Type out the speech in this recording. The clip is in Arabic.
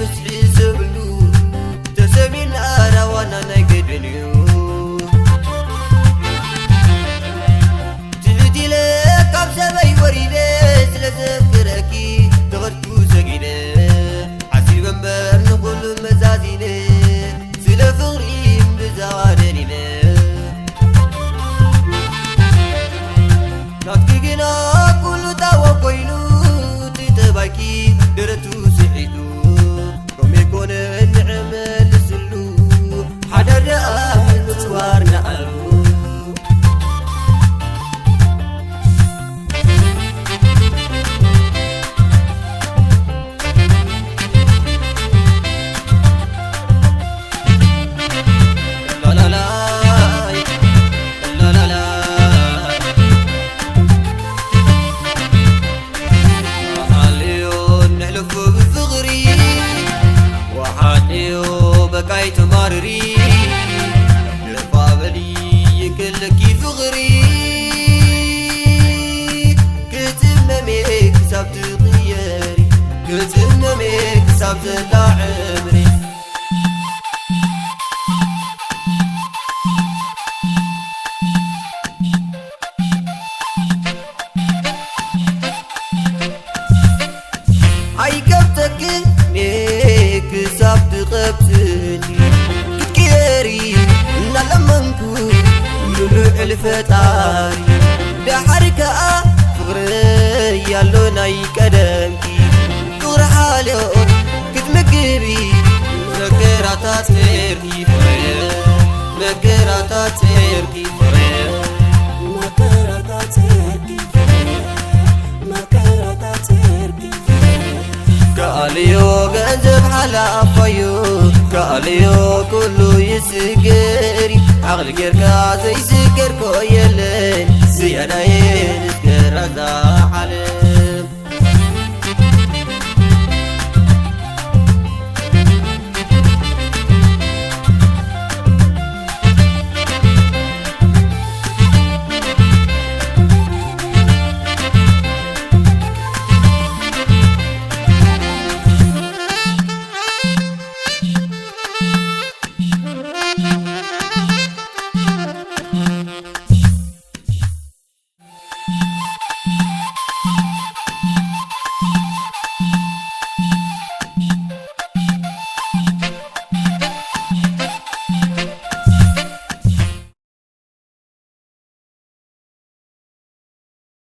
مسحي زبلو تسمين أنا وانا نقدنيو تلدي لك عبسبي وريدي سلسفكركي تغرتو سقيني عسير بمبر نقول مزازيني سلفغري بزعادنيني ناتكينا كل تاوى كوينو تتباكي درتو سحيدو رومي كون النعمة لسلو حدا رأى من مصوار نعلو بقاي تمارري لفابلي يكلكي فغري كتممي كسبت غياري كتممي كسبت عمري اي كبتك نيك سبت قبتني كتكيري نلمنكو لولو الفتاري بحركة فغري يالو ناي قدمكي فغر حالو كتمكبي مكراتات تيركي فرير مكراتات تيركي فرير مكراتات تيركي فرير مكراتات تيركي كاليو جنزب على فيو كاليو كله يسكري عقل كيركا زي سكر كويلين زيادة يسكر على